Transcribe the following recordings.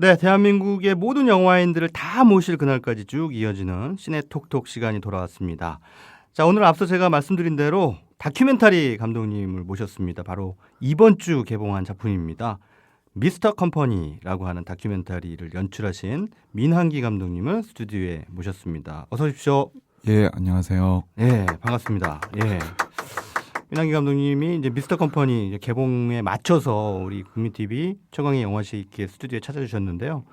네, 대한민국의 모든 영화인들을 다 모실 그날까지 쭉 이어지는 시네톡톡 시간이 돌아왔습니다. 자, 오늘 앞서 제가 말씀드린 대로 다큐멘터리 감독님을 모셨습니다. 바로 이번 주 개봉한 작품입니다. 미스터 컴퍼니라고 하는 다큐멘터리를 연출하신 민한기 감독님을 스튜디오에 모셨습니다. 어서 오십시오. 예, 안녕하세요. 예, 반갑습니다. 예. 민한기 감독님이 이제 미스터 컴퍼니 개봉에 맞춰서 우리 국민TV 최강의 영화시계 스튜디오에 찾아주셨는데요.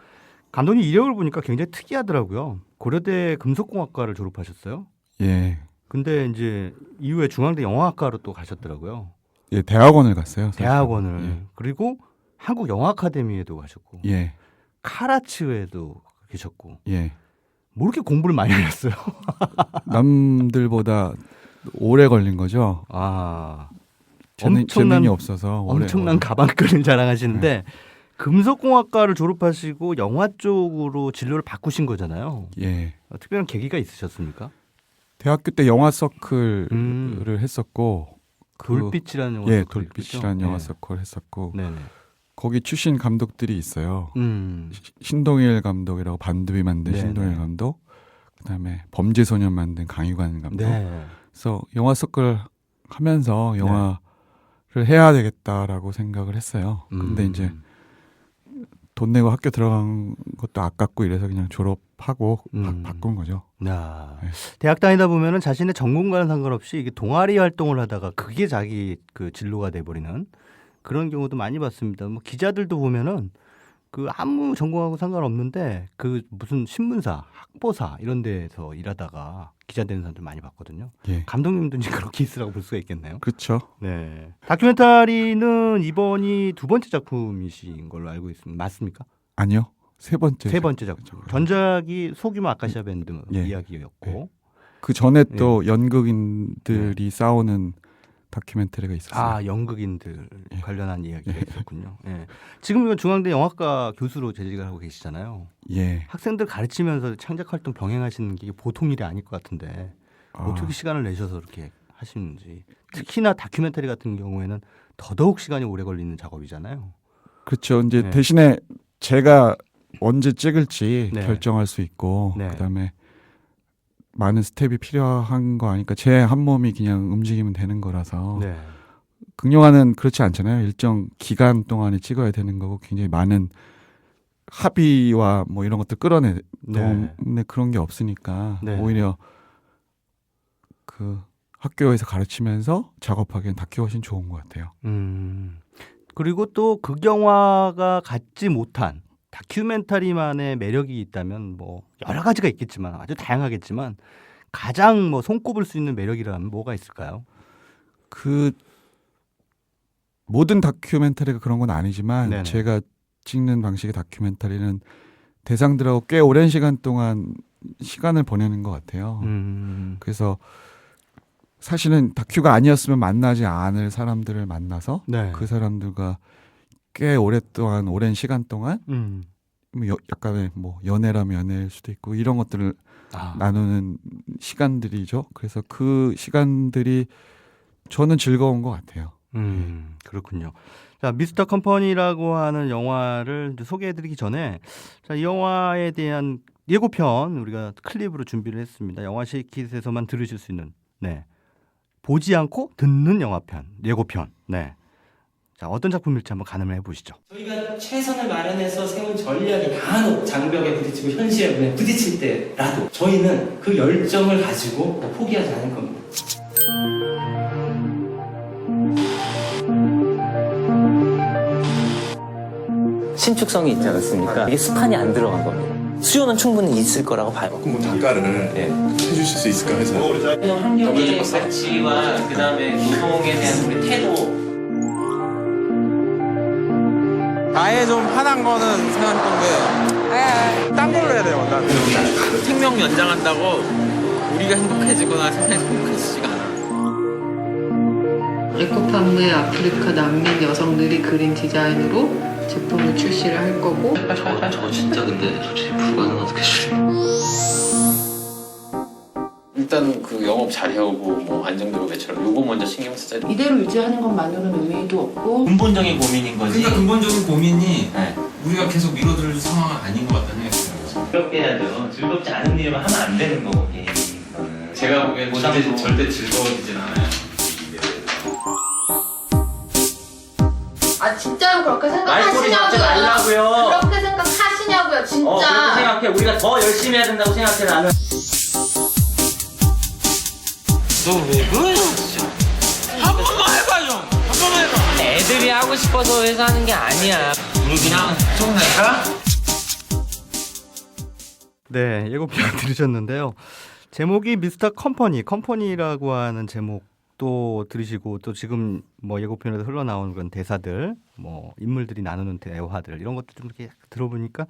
감독님 이력을 보니까 굉장히 특이하더라고요. 고려대 금속공학과를 졸업하셨어요. 예. 근데 이제 이후에 중앙대 영화학과로 또 가셨더라고요. 예, 대학원을 갔어요. 사실. 대학원을. 예. 그리고 한국 영화 아카데미에도 가셨고. 예. 카라츠에도 계셨고. 예. 뭐 이렇게 공부를 많이 하셨어요? 남들보다 오래 걸린 거죠. 아. 재능이 없어서 엄청난 가방끈을 자랑하시는데 금속공학과를 졸업하시고 영화 쪽으로 진로를 바꾸신 거잖아요. 예. 특별한 계기가 있으셨습니까? 대학교 때 영화 서클을 했었고 돌빛이라는 영화 예, 서클 돌빛이라는 있죠? 영화 네. 서클 했었고 네네. 거기 출신 감독들이 있어요. 음. 신동일 감독이라고 반드비 만든 네네. 신동일 감독, 그다음에 범죄소년 만든 강유관 감독. 네. 그래서 영화 서클 하면서 영화를 해야 되겠다라고 생각을 했어요. 근데 이제 돈 내고 학교 들어간 것도 아깝고 이래서 그냥 졸업하고 바꾼 거죠. 야. 네. 대학 다니다 보면은 자신의 전공과는 상관없이 이게 동아리 활동을 하다가 그게 자기 그 진로가 돼버리는 그런 경우도 많이 봤습니다. 뭐 기자들도 보면은 그 아무 전공하고 상관없는데 그 무슨 신문사, 학보사 이런 데서 일하다가 기자 되는 사람들 많이 봤거든요. 예. 감독님도 이제 그렇게 있으라고 볼 수가 있겠네요. 그렇죠. 네. 다큐멘터리는 이번이 두 번째 작품이신 걸로 알고 있습니다. 맞습니까? 아니요. 세 번째. 세 번째 작품. 전작이 소규모 아카시아 밴드 예. 이야기였고. 예. 그 전에 또 연극인들이 싸우는 다큐멘터리가 있었어요. 아, 연극인들 예. 관련한 이야기가 있었군요. 예. 지금 이건 중앙대 영화과 교수로 재직을 하고 계시잖아요. 예. 학생들 가르치면서 창작 활동 병행하시는 게 보통 일이 아닐 것 같은데 어떻게 시간을 내셔서 이렇게 하시는지. 특히나 다큐멘터리 같은 경우에는 더더욱 시간이 오래 걸리는 작업이잖아요. 그렇죠. 이제 네. 대신에 제가 언제 찍을지 네. 결정할 수 있고 네. 그다음에 많은 스텝이 필요한 거 아니까 제 한 몸이 그냥 움직이면 되는 거라서 네. 극영화는 그렇지 않잖아요. 일정 기간 동안에 찍어야 되는 거고 굉장히 많은 합의와 뭐 이런 것들 끌어내 네. 때문에 그런 게 없으니까 네. 오히려 그 학교에서 가르치면서 작업하기엔 다큐가 훨씬 좋은 것 같아요. 그리고 또 극영화가 갖지 못한 다큐멘터리만의 매력이 있다면 뭐 여러 가지가 있겠지만 아주 다양하겠지만 가장 뭐 손꼽을 수 있는 매력이라면 뭐가 있을까요? 그 모든 다큐멘터리가 그런 건 아니지만 네네. 제가 찍는 방식의 다큐멘터리는 대상들하고 꽤 오랜 시간 동안 시간을 보내는 것 같아요. 그래서 사실은 다큐가 아니었으면 만나지 않을 사람들을 만나서 네. 그 사람들과 꽤 오랫동안 오랜 시간 동안 약간의 뭐 연애라면 연애일 수도 있고 이런 것들을 나누는 시간들이죠. 그래서 그 시간들이 저는 즐거운 것 같아요. 그렇군요. 자, 미스터 컴퍼니라고 하는 영화를 이제 소개해드리기 전에 자, 이 영화에 대한 예고편 우리가 클립으로 준비를 했습니다. 영화시킷에서만 들으실 수 있는 보지 않고 듣는 영화편 예고편. 네. 자, 어떤 작품일지 한번 가늠을 해보시죠. 저희가 최선을 마련해서 세운 전략이 간혹 장벽에 부딪히고 현실에 부딪힐 때라도 저희는 그 열정을 가지고 포기하지 않을 겁니다. 신축성이 있지 않습니까? 이게 스판이 안 들어간 겁니다. 수요는 충분히 있을 거라고 봐요. 그럼 뭐 단가를 해주실 수 있을까 해서 환경의 가치와 그다음에 노동에 대한 우리 태도. 아예 좀 편한 거는 생각할 건데 딴 걸로 해야 돼요. 난 생명 연장한다고 우리가 행복해지거나 세상이 행복해지지가 않아. 에코팜의 아프리카 난민 여성들이 그린 디자인으로 제품을 출시를 할 거고. 저 진짜 근데 솔직히 불가능하게 일단 그 영업 잘 해오고 뭐 안정되고 매출하고 요거 먼저 신경 쓰자. 이대로 유지하는 것만으로는 의미도 없고. 근본적인 고민인 거지. 그러니까 근본적인 고민이 우리가 계속 미뤄둘 상황은 아닌 것 같다는 생각이 들어요. 즐겁게 해야죠. 즐겁지 않은 일을 하면 안 되는 거고 게임. 제가 보기엔 절대 즐거워지진 않아요. 아 진짜로 그렇게 말소리 잡지 생각하시냐고요? 말라고요. 그렇게 생각하시냐고요, 진짜. 그렇게 생각해. 우리가 더 열심히 해야 된다고 생각해 나는. 너 왜 그러냐 진짜. 한 번만 해봐 좀. 한 번만 해봐. 애들이 하고 싶어서 회사 하는 게 아니야. 우리 그냥 좀 낼까? 네, 예고편 들으셨는데요. 제목이 미스터 컴퍼니라고 하는 제목도 들으시고 또 지금 뭐 예고편에서 흘러나오는 그런 대사들, 뭐 인물들이 나누는 대화들 이런 것들 좀 이렇게 들어보니까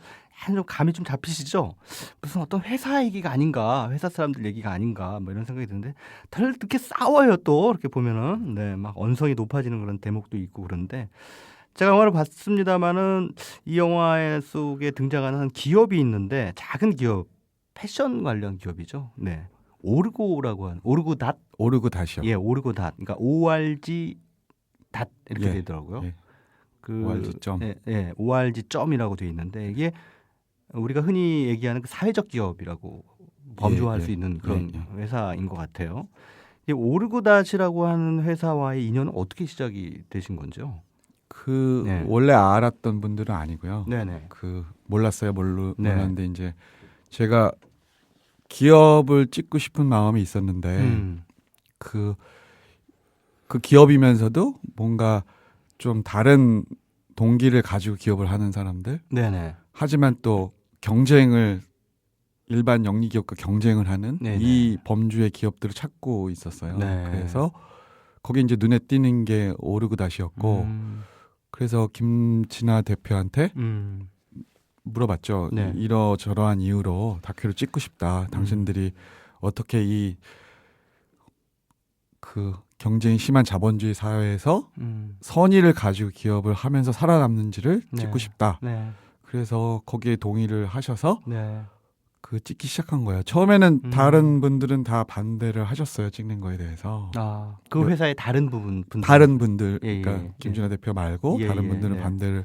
좀 감이 좀 잡히시죠? 무슨 어떤 회사 얘기가 아닌가, 회사 사람들 얘기가 아닌가 뭐 이런 생각이 드는데 다들 이렇게 싸워요 또 이렇게 보면은 네, 막 언성이 높아지는 그런 대목도 있고 그런데 제가 영화를 봤습니다만은 이 영화 속에 등장하는 한 기업이 있는데 작은 기업, 패션 관련 기업이죠. 네, 오르고라고 하는 오르고닷. 오르고닷이요. 예, 오르고닷. 그러니까 ORG 닷 이렇게 예, 되더라고요. 예. 그 ORG 점. 예, ORG 점이라고 돼 있는데 이게 우리가 흔히 얘기하는 그 사회적 기업이라고 범주화할 수 있는 그런 회사인 것 같아요. 이 오르고닷이라고 하는 회사와의 인연은 어떻게 시작이 되신 건지요? 네. 원래 알았던 분들은 아니고요. 네네. 몰랐어요. 몰랐는데 이제 제가 기업을 찍고 싶은 마음이 있었는데 그 기업이면서도 뭔가 좀 다른 동기를 가지고 기업을 하는 사람들. 네네. 하지만 또 경쟁을 일반 영리 기업과 경쟁을 하는 네네. 이 범주의 기업들을 찾고 있었어요. 네. 그래서 거기 이제 눈에 띄는 게 오르고닷이었고 그래서 김진아 대표한테 물어봤죠. 네. 이러저러한 이유로 다큐를 찍고 싶다. 당신들이 어떻게 이 경쟁이 심한 자본주의 사회에서 선의를 가지고 기업을 하면서 살아남는지를 네. 찍고 싶다. 네. 그래서 거기에 동의를 하셔서 네. 찍기 시작한 거예요. 처음에는 다른 분들은 다 반대를 하셨어요. 찍는 거에 대해서. 아, 그 회사의 다른 분들. 다른 분들, 예, 그러니까 예, 김준하 대표 말고 예, 다른 예, 분들은 네. 반대를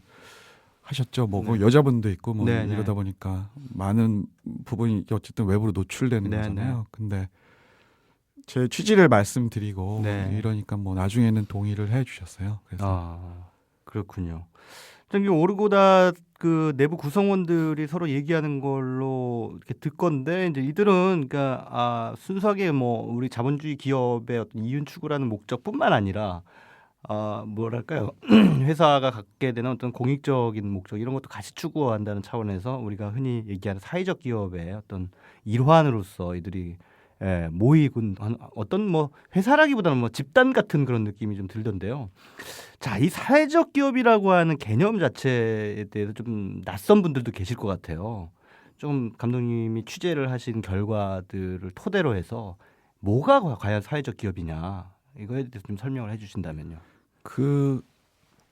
하셨죠. 뭐 네. 여자분도 있고 뭐 네, 이러다 네. 보니까 많은 부분이 어쨌든 외부로 노출되는 네, 거잖아요. 네. 근데 제 취지를 말씀드리고 네. 이러니까 뭐 나중에는 동의를 해주셨어요. 그래서 그렇군요. 저기 오르고닷 그 내부 구성원들이 서로 얘기하는 걸로 이렇게 듣건데 이제 이들은 그러니까 순수하게 뭐 우리 자본주의 기업의 어떤 이윤 추구라는 목적뿐만 아니라 뭐랄까요 회사가 갖게 되는 어떤 공익적인 목적 이런 것도 같이 추구한다는 차원에서 우리가 흔히 얘기하는 사회적 기업의 어떤 일환으로서 이들이 모이고 어떤 뭐 회사라기보다는 뭐 집단 같은 그런 느낌이 좀 들던데요. 자, 이 사회적 기업이라고 하는 개념 자체에 대해서 좀 낯선 분들도 계실 것 같아요. 좀 감독님이 취재를 하신 결과들을 토대로 해서 뭐가 과연 사회적 기업이냐 이거에 대해서 좀 설명을 해주신다면요.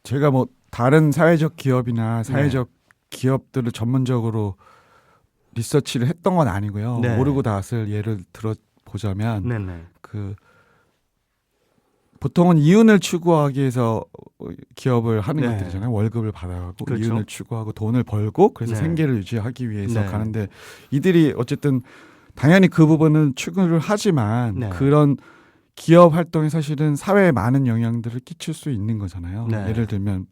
제가 뭐 다른 사회적 기업이나 사회적 기업들을 전문적으로 리서치를 했던 건 아니고요. 네. 오르고닷을 예를 들어 보자면 네네. 보통은 이윤을 추구하기 위해서 기업을 하는 네. 것들이잖아요. 월급을 받아가고 그렇죠. 이윤을 추구하고 돈을 벌고 그래서 네. 생계를 유지하기 위해서 네. 가는데 이들이 어쨌든 당연히 그 부분은 추구를 하지만 네. 그런 기업 활동이 사실은 사회에 많은 영향들을 끼칠 수 있는 거잖아요. 네. 예를 들면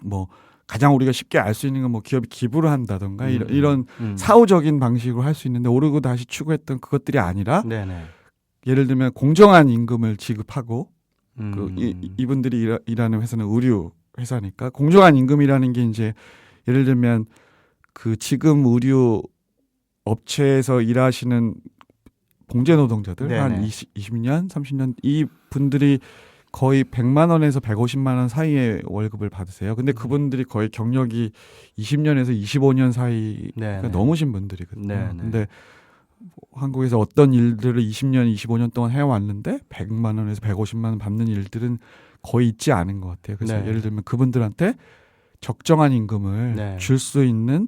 뭐 가장 우리가 쉽게 알 수 있는 건 뭐 기업이 기부를 한다던가 이런 사후적인 방식으로 할 수 있는데 오르고닷이 추구했던 그것들이 아니라 네네. 예를 들면 공정한 임금을 지급하고 이분들이 일하는 회사는 의류 회사니까 공정한 임금이라는 게 이제 예를 들면 지금 의류 업체에서 일하시는 봉제 노동자들 네네. 한 20년, 30년 이 분들이 거의 100만 원에서 150만 원 사이의 월급을 받으세요. 근데 그분들이 거의 경력이 20년에서 25년 사이가 넘으신 분들이거든요. 네네. 근데 한국에서 어떤 일들을 20년, 25년 동안 해왔는데 100만 원에서 150만 원 받는 일들은 거의 있지 않은 것 같아요. 그래서 네. 예를 들면 그분들한테 적정한 임금을 네. 줄 수 있는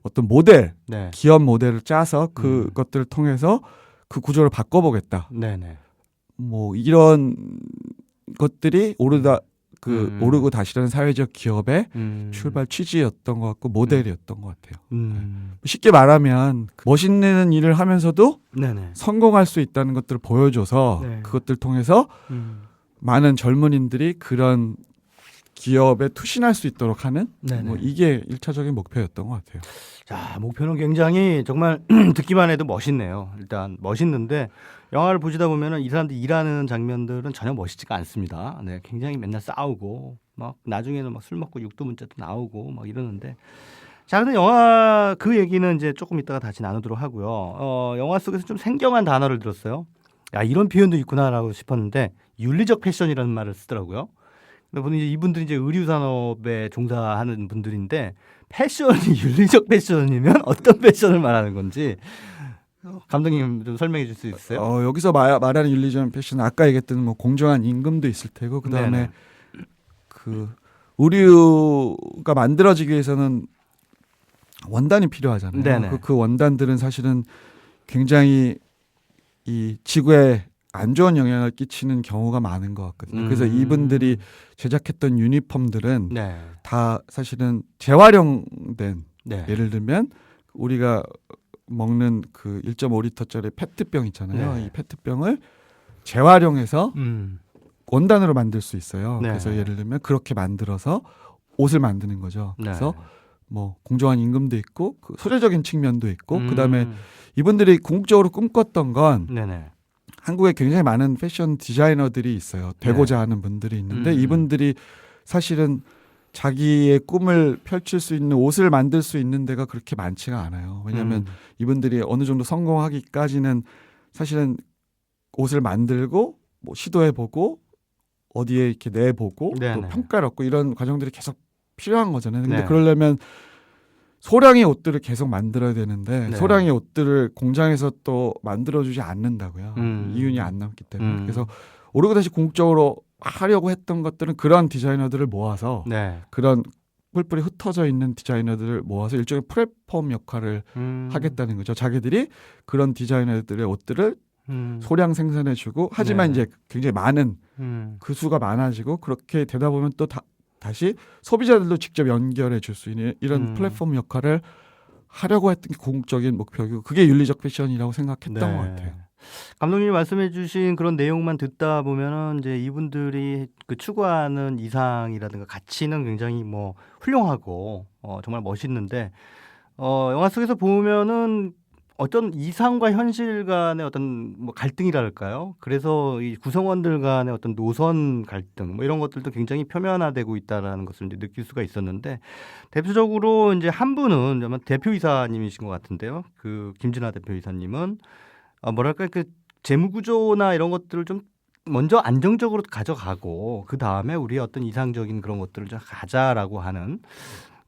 어떤 모델, 네. 기업 모델을 짜서 그것들을 통해서 그 구조를 바꿔보겠다. 네네. 뭐 이런 것들이 그 오르고 다시라는 사회적 기업의 음. 출발 취지였던 것 같고 모델이었던 것 같아요. 음. 쉽게 말하면 멋있는 일을 하면서도 네네. 성공할 수 있다는 것들을 보여줘서 네. 그것들 통해서 많은 젊은이들이 그런 기업에 투신할 수 있도록 하는 네네. 뭐 이게 1차적인 목표였던 것 같아요. 자, 목표는 굉장히 정말 듣기만 해도 멋있네요. 일단 멋있는데 영화를 보시다 보면은 이 사람들 일하는 장면들은 전혀 멋있지가 않습니다. 네, 굉장히 맨날 싸우고 막 나중에는 막 술 먹고 육두문자도 나오고 막 이러는데 자, 근데 영화 그 얘기는 이제 조금 이따가 다시 나누도록 하고요. 영화 속에서 좀 생경한 단어를 들었어요. 야, 이런 표현도 있구나라고 싶었는데 윤리적 패션이라는 말을 쓰더라고요. 근데 보니 이분들이 이제 의류 산업에 종사하는 분들인데 패션이 윤리적 패션이면 어떤 패션을 말하는 건지 감독님 좀 설명해 줄 수 있어요? 여기서 말하는 윤리적 패션 아까 얘기했던 뭐 공정한 임금도 있을 테고 그다음에 그 의류가 만들어지기 위해서는 원단이 필요하잖아요. 네네. 그 원단들은 사실은 굉장히 이 지구에 안 좋은 영향을 끼치는 경우가 많은 것 같거든요. 그래서 이분들이 제작했던 유니폼들은 네. 다 사실은 재활용된 네. 예를 들면 우리가 먹는 그 1.5리터짜리 페트병 있잖아요. 네. 이 페트병을 재활용해서 원단으로 만들 수 있어요. 네. 그래서 예를 들면 그렇게 만들어서 옷을 만드는 거죠. 그래서 뭐 공정한 임금도 있고 그 소재적인 측면도 있고 그다음에 이분들이 궁극적으로 꿈꿨던 건 네네. 한국에 굉장히 많은 패션 디자이너들이 있어요. 되고자 하는 분들이 있는데 이분들이 사실은 자기의 꿈을 펼칠 수 있는 옷을 만들 수 있는 데가 그렇게 많지가 않아요. 왜냐하면 이분들이 어느 정도 성공하기까지는 사실은 옷을 만들고 뭐 시도해보고 어디에 이렇게 내보고 네네. 또 평가를 얻고 이런 과정들이 계속 필요한 거잖아요. 근데 네. 그러려면 소량의 옷들을 계속 만들어야 되는데 네. 소량의 옷들을 공장에서 또 만들어주지 않는다고요. 이윤이 안 남기 때문에. 그래서 오르고 다시 궁극적으로 하려고 했던 것들은 그런 디자이너들을 모아서 네. 그런 뿔뿔이 흩어져 있는 디자이너들을 모아서 일종의 플랫폼 역할을 하겠다는 거죠. 자기들이 그런 디자이너들의 옷들을 소량 생산해주고 하지만 네. 이제 굉장히 많은 그 수가 많아지고 그렇게 되다 보면 또 다시 소비자들도 직접 연결해 줄 수 있는 이런 플랫폼 역할을 하려고 했던 게 궁극적인 목표이고 그게 윤리적 패션이라고 생각했던 것 같아요. 감독님이 말씀해주신 그런 내용만 듣다 보면은 이제 이분들이 그 추구하는 이상이라든가 가치는 굉장히 뭐 훌륭하고 정말 멋있는데 영화 속에서 보면은 어떤 이상과 현실 간의 어떤 뭐 갈등이랄까요? 그래서 이 구성원들 간의 어떤 노선 갈등 뭐 이런 것들도 굉장히 표면화되고 있다라는 것을 이제 느낄 수가 있었는데 대표적으로 이제 한 분은 아마 대표이사님이신 것 같은데요. 그 김진아 대표이사님은 뭐랄까 그 재무 구조나 이런 것들을 좀 먼저 안정적으로 가져가고 그 다음에 우리의 어떤 이상적인 그런 것들을 좀 가자라고 하는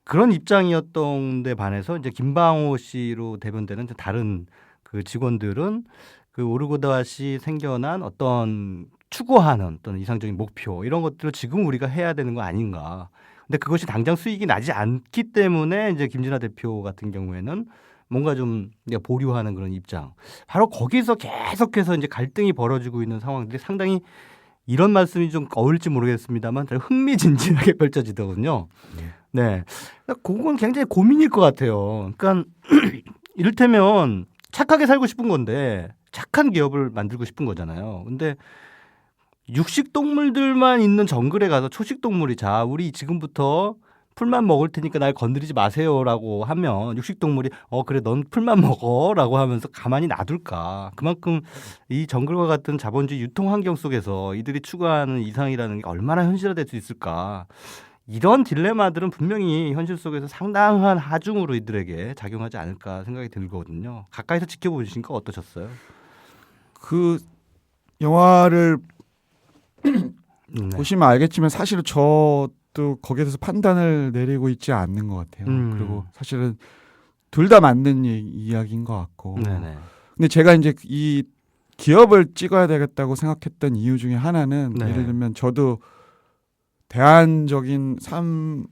그런 입장이었던 데 반해서 이제 김방호 씨로 대변되는 다른 그 직원들은 그 오르고 다시 생겨난 어떤 추구하는 어떤 이상적인 목표 이런 것들을 지금 우리가 해야 되는 거 아닌가. 근데 그것이 당장 수익이 나지 않기 때문에 이제 김진아 대표 같은 경우에는 뭔가 좀 보류하는 그런 입장. 바로 거기서 계속해서 이제 갈등이 벌어지고 있는 상황들이 상당히 이런 말씀이 좀 어울릴지 모르겠습니다만 흥미진진하게 펼쳐지더군요. 네. 그건 굉장히 고민일 것 같아요. 그러니까 이를테면 착하게 살고 싶은 건데 착한 기업을 만들고 싶은 거잖아요. 근데 육식 동물들만 있는 정글에 가서 초식 동물이 자, 우리 지금부터 풀만 먹을 테니까 날 건드리지 마세요라고 하면 육식 동물이 그래 넌 풀만 먹어라고 하면서 가만히 놔둘까? 그만큼 이 정글과 같은 자본주의 유통 환경 속에서 이들이 추구하는 이상이라는 게 얼마나 현실화될 수 있을까? 이런 딜레마들은 분명히 현실 속에서 상당한 하중으로 이들에게 작용하지 않을까 생각이 들거든요. 가까이서 지켜보신 거 어떠셨어요? 그 영화를 보시면 알겠지만 사실은 저도 거기에 대해서 판단을 내리고 있지 않는 것 같아요. 그리고 사실은 둘 다 맞는 이야기인 것 같고. 네네. 근데 제가 이제 이 기업을 찍어야 되겠다고 생각했던 이유 중에 하나는 네. 예를 들면 저도 대안적인 삶이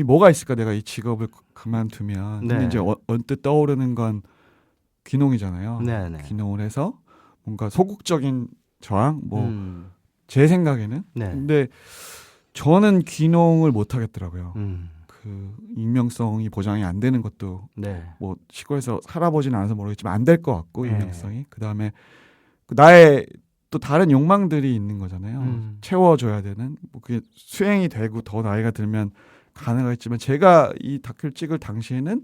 뭐가 있을까 내가 이 직업을 그만두면. 근데 네. 이제 언뜻 떠오르는 건 귀농이잖아요. 네네. 귀농을 해서 뭔가 소극적인 저항 제 생각에는. 네. 근데 저는 귀농을 못 하겠더라고요. 그 익명성이 보장이 안 되는 것도 네. 뭐 시골에서 살아보진 않아서 모르겠지만 안 될 것 같고 익명성이 그다음에 나의 또 다른 욕망들이 있는 거잖아요. 채워줘야 되는 뭐 그게 수행이 되고 더 나이가 들면 가능하겠지만 제가 이 다큐를 찍을 당시에는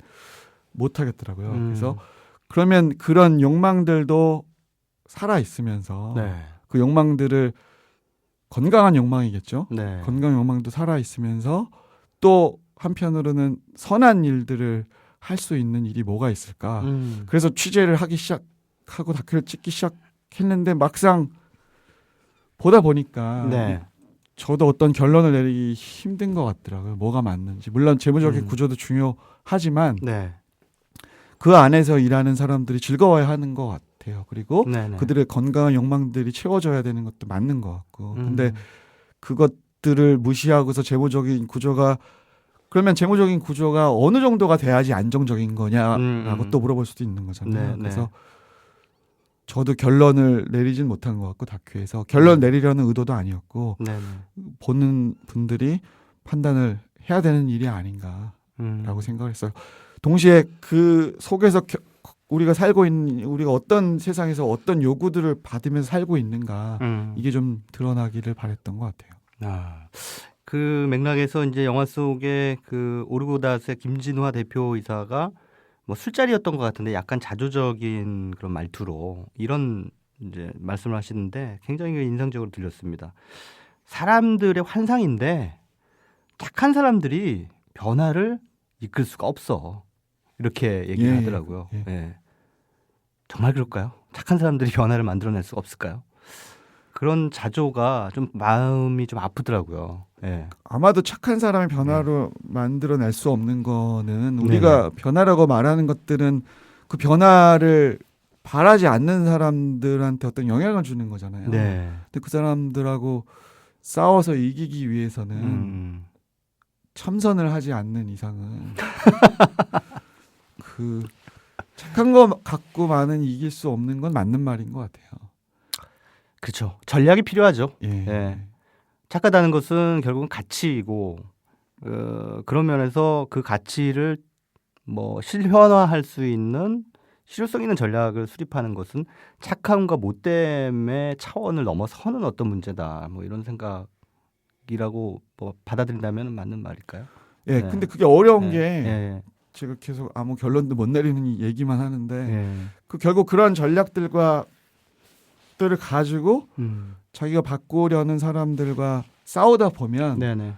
못 하겠더라고요. 그래서 그러면 그런 욕망들도 살아 있으면서 네. 그 욕망들을 건강한 욕망이겠죠. 네. 건강 욕망도 살아 있으면서 또 한편으로는 선한 일들을 할 수 있는 일이 뭐가 있을까. 그래서 취재를 하기 시작하고 다큐를 찍기 시작했는데 막상 보다 보니까 네. 저도 어떤 결론을 내리기 힘든 것 같더라고요. 뭐가 맞는지. 물론 재무적인 구조도 중요하지만 네. 그 안에서 일하는 사람들이 즐거워야 하는 것 같아요. 그리고 네네. 그들의 건강한 욕망들이 채워져야 되는 것도 맞는 것 같고. 근데 그것들을 무시하고서 재무적인 구조가 그러면 재무적인 구조가 어느 정도가 돼야지 안정적인 거냐라고 또 물어볼 수도 있는 거잖아요. 네, 그래서 저도 결론을 내리진 못한 것 같고 다큐에서 결론 내리려는 의도도 아니었고 네네. 보는 분들이 판단을 해야 되는 일이 아닌가라고 생각을 했어요. 동시에 그 속에서 우리가 살고 있는 우리가 어떤 세상에서 어떤 요구들을 받으면서 살고 있는가 이게 좀 드러나기를 바랬던 것 같아요. 아, 그 맥락에서 이제 영화 속에 그 오르고닷의 김진화 대표이사가 뭐 술자리였던 것 같은데 약간 자조적인 그런 말투로 이런 이제 말씀을 하시는데 굉장히 인상적으로 들렸습니다. 사람들의 환상인데 착한 사람들이 변화를 이끌 수가 없어. 이렇게 얘기를 하더라고요. 예. 예. 정말 그럴까요? 착한 사람들이 변화를 만들어낼 수가 없을까요? 그런 자조가 좀 마음이 좀 아프더라고요. 예. 아마도 착한 사람의 변화로 만들어낼 수 없는 거는 우리가 변화라고 말하는 것들은 그 변화를 바라지 않는 사람들한테 어떤 영향을 주는 거잖아요. 네. 근데 그 사람들하고 싸워서 이기기 위해서는 참선을 하지 않는 이상은 그 착한 거 갖고만은 이길 수 없는 건 맞는 말인 것 같아요. 그렇죠. 전략이 필요하죠. 예. 예. 착하다는 것은 결국은 가치이고 그런 면에서 그 가치를 뭐 실현화할 수 있는 실효성 있는 전략을 수립하는 것은 착함과 못됨의 차원을 넘어서는 어떤 문제다. 뭐 이런 생각이라고 뭐 받아들인다면 맞는 말일까요? 예. 네. 근데 그게 어려운 네. 게 예. 제가 계속 아무 결론도 못 내리는 얘기만 하는데 예. 그 결국 그런 전략들과 들을 가지고 자기가 바꾸려는 사람들과 싸우다 보면 네네.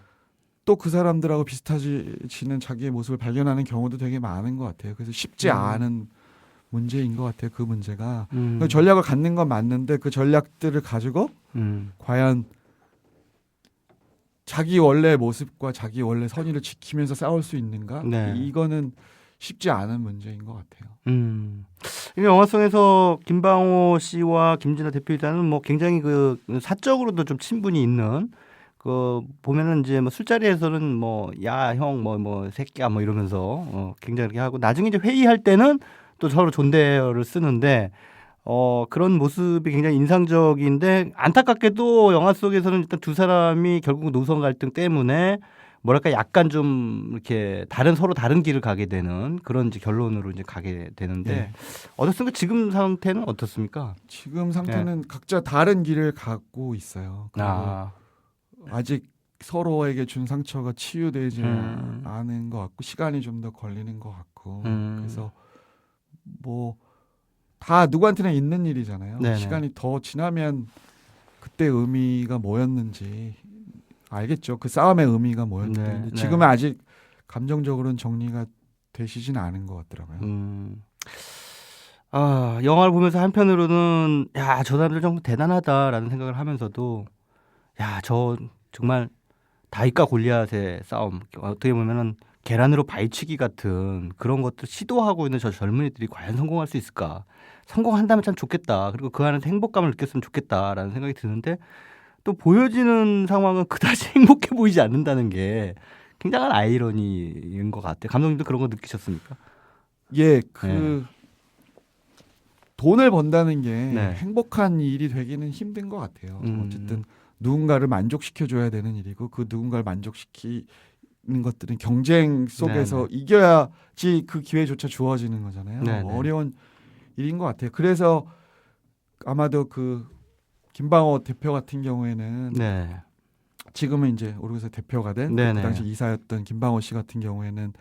또 그 사람들하고 비슷해지는 자기의 모습을 발견하는 경우도 되게 많은 것 같아요. 그래서 쉽지 않은 문제인 것 같아요. 그 문제가 그 전략을 갖는 건 맞는데 그 전략들을 가지고 과연 자기 원래 모습과 자기 원래 선의를 지키면서 싸울 수 있는가? 네. 이거는 쉽지 않은 문제인 것 같아요. 이 영화 속에서 김방호 씨와 김진아 대표이사는 뭐 굉장히 그 사적으로도 좀 친분이 있는 그 보면은 이제 뭐 술자리에서는 뭐 야 형 뭐 새끼야 뭐 이러면서 굉장히 이렇게 하고 나중에 이제 회의할 때는 또 서로 존대어를 쓰는데 그런 모습이 굉장히 인상적인데 안타깝게도 영화 속에서는 일단 두 사람이 결국 노선 갈등 때문에 뭐랄까 약간 좀 이렇게 서로 다른 길을 가게 되는 그런 이제 결론으로 이제 가게 되는데 어떻습니까? 지금 상태는 어떻습니까? 지금 상태는 각자 다른 길을 가고 있어요. 아직 서로에게 준 상처가 치유되지 않은 것 같고 시간이 좀 더 걸리는 것 같고 그래서 뭐 다 누구한테나 있는 일이잖아요. 네네. 시간이 더 지나면 그때 의미가 뭐였는지 알겠죠. 그 싸움의 의미가 뭐였는데 지금은 아직 감정적으로는 정리가 되시진 않은 것 같더라고요. 영화를 보면서 한편으로는 야, 저 사람들 정말 대단하다라는 생각을 하면서도 야, 저 정말 다윗과 골리앗의 싸움 어떻게 보면은 계란으로 바위치기 같은 그런 것들 시도하고 있는 저 젊은이들이 과연 성공할 수 있을까? 성공한다면 참 좋겠다. 그리고 그 안에서 행복감을 느꼈으면 좋겠다라는 생각이 드는데 또 보여지는 상황은 그다지 행복해 보이지 않는다는 게 굉장한 아이러니인 것 같아요. 감독님도 그런 거 느끼셨습니까? 예, 돈을 번다는 게 네. 행복한 일이 되기는 힘든 것 같아요. 어쨌든 누군가를 만족시켜줘야 되는 일이고 그 누군가를 만족시키는 것들은 경쟁 속에서 네네. 이겨야지 그 기회조차 주어지는 거잖아요. 네네. 어려운 일인 것 같아요. 그래서 아마도 그 김방호 대표 같은 경우에는 네. 지금은 이제 오르고서 대표가 된 그 네네. 당시 이사였던 김방호 씨 같은 경우에는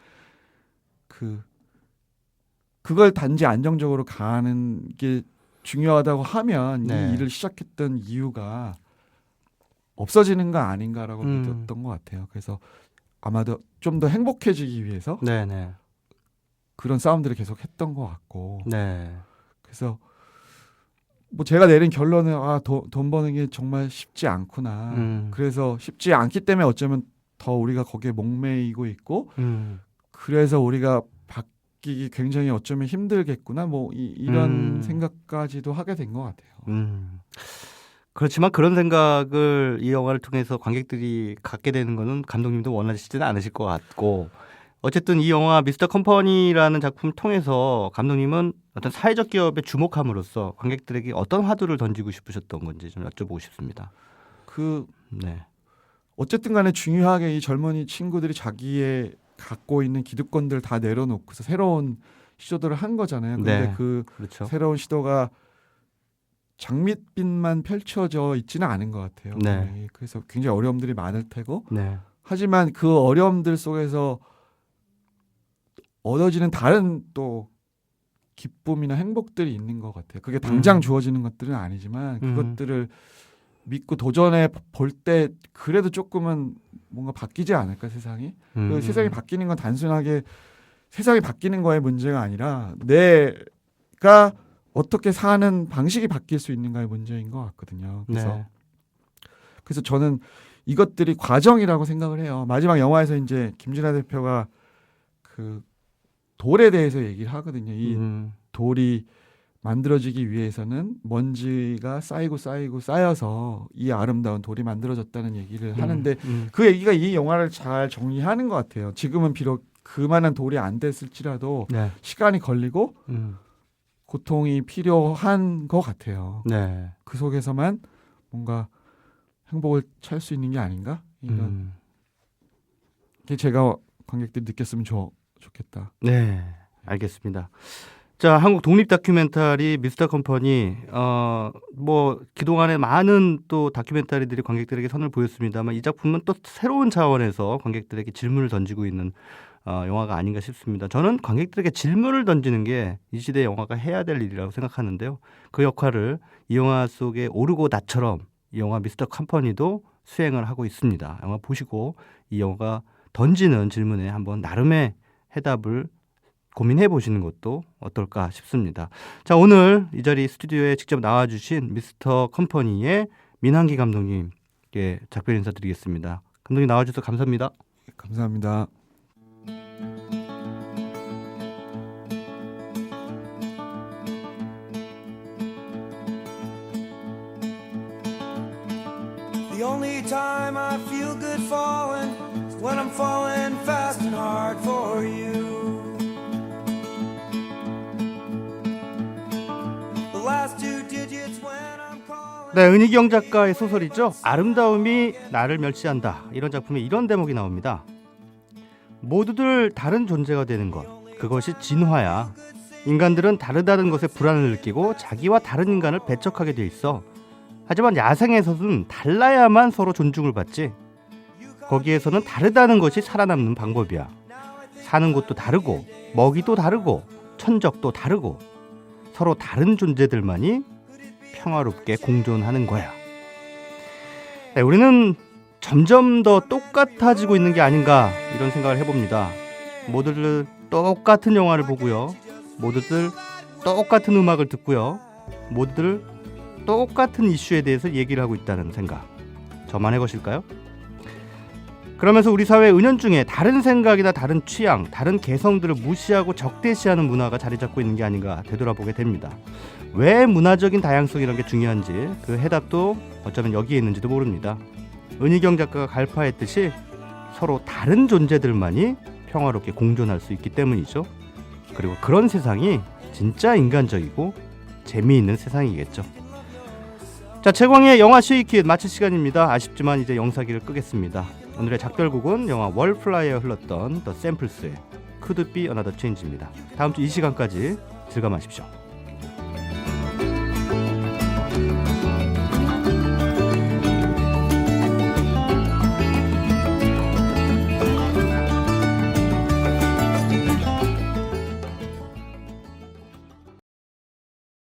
그걸 단지 안정적으로 가는 게 중요하다고 하면 네. 이 일을 시작했던 이유가 없어지는 거 아닌가라고 믿었던 것 같아요. 그래서 아마도 좀 더 행복해지기 위해서 네네. 그런 싸움들을 계속 했던 것 같고 네. 그래서 뭐 제가 내린 결론은 돈 버는 게 정말 쉽지 않구나. 그래서 쉽지 않기 때문에 어쩌면 더 우리가 거기에 목매이고 있고 그래서 우리가 바뀌기 굉장히 어쩌면 힘들겠구나. 뭐 이런 생각까지도 하게 된 것 같아요. 그렇지만 그런 생각을 이 영화를 통해서 관객들이 갖게 되는 거는 감독님도 원하시지는 않으실 것 같고 어쨌든 이 영화 미스터 컴퍼니라는 작품을 통해서 감독님은 어떤 사회적 기업에 주목함으로써 관객들에게 어떤 화두를 던지고 싶으셨던 건지 좀 여쭤보고 싶습니다. 네. 어쨌든 간에 중요하게 이 젊은이 친구들이 자기의 갖고 있는 기득권들을 다 내려놓고서 새로운 시도들을 한 거잖아요. 근데 네. 그렇죠. 새로운 시도가 장밋빛만 펼쳐져 있지는 않은 것 같아요. 네. 그래서 굉장히 어려움들이 많을 테고 네. 하지만 그 어려움들 속에서 얻어지는 다른 또 기쁨이나 행복들이 있는 것 같아요. 그게 당장 주어지는 것들은 아니지만 그것들을 믿고 도전해 볼 때 그래도 조금은 뭔가 바뀌지 않을까 세상이. 그 세상이 바뀌는 건 단순하게 세상이 바뀌는 거의 문제가 아니라 내가 어떻게 사는 방식이 바뀔 수 있는가의 문제인 것 같거든요. 그래서 저는 이것들이 과정이라고 생각을 해요. 마지막 영화에서 이제 김진아 대표가 그 돌에 대해서 얘기를 하거든요. 이 돌이 만들어지기 위해서는 먼지가 쌓여서 이 아름다운 돌이 만들어졌다는 얘기를 하는데 그 얘기가 이 영화를 잘 정리하는 것 같아요. 지금은 비록 그만한 돌이 안 됐을지라도 네. 시간이 걸리고 고통이 필요한 것 같아요. 네. 그 속에서만 뭔가 행복을 찾을 수 있는 게 아닌가? 이런 게 제가 관객들이 느꼈으면 좋겠다. 네, 알겠습니다. 자, 한국 독립 다큐멘터리 미스터 컴퍼니 뭐 그동안에 많은 또 다큐멘터리들이 관객들에게 선을 보였습니다만 이 작품은 또 새로운 차원에서 관객들에게 질문을 던지고 있는 영화가 아닌가 싶습니다. 저는 관객들에게 질문을 던지는 게 이 시대 영화가 해야 될 일이라고 생각하는데요. 그 역할을 이 영화 속에 오르고 나처럼 이 영화 미스터 컴퍼니도 수행을 하고 있습니다. 영화 보시고 이 영화가 던지는 질문에 한번 나름의 해답을 고민해 보시는 것도 어떨까 싶습니다. 자, 오늘 이 자리 스튜디오에 직접 나와주신 미스터 컴퍼니의 민한기 감독님께 작별 인사드리겠습니다. 감독님 나와주셔서 감사합니다. 감사합니다. The only time I feel good falling is when I'm falling fast and hard for you. The last two digits when I'm calling. 네, 은희경 작가의 소설이죠. 아름다움이 나를 멸시한다. 이런 작품에 이런 대목이 나옵니다. 모두들 다른 존재가 되는 것. 그것이 진화야. 인간들은 다르다는 것에 불안을 느끼고 자기와 다른 인간을 배척하게 돼 있어. 하지만 야생에서는 달라야만 서로 존중을 받지. 거기에서는 다르다는 것이 살아남는 방법이야. 사는 곳도 다르고 먹이도 다르고 천적도 다르고 서로 다른 존재들만이 평화롭게 공존하는 거야. 네, 우리는 점점 더 똑같아지고 있는 게 아닌가 이런 생각을 해봅니다. 모두들 똑같은 영화를 보고요. 모두들 똑같은 음악을 듣고요. 모두들 똑같은 이슈에 대해서 얘기를 하고 있다는 생각. 저만의 것일까요? 그러면서 우리 사회 은연중에 다른 생각이나 다른 취향, 다른 개성들을 무시하고 적대시하는 문화가 자리 잡고 있는 게 아닌가 되돌아보게 됩니다. 왜 문화적인 다양성이라는 게 중요한지 그 해답도 어쩌면 여기에 있는지도 모릅니다. 은희경 작가가 갈파했듯이 서로 다른 존재들만이 평화롭게 공존할 수 있기 때문이죠. 그리고 그런 세상이 진짜 인간적이고 재미있는 세상이겠죠. 자, 최광의 영화 쉐이킷 마칠 시간입니다. 아쉽지만 이제 영사기를 끄겠습니다. 오늘의 작별곡은 영화 월플라이에 흘렀던 더 샘플스의 Could Be Another Change입니다. 다음 주 이 시간까지 즐감하십시오.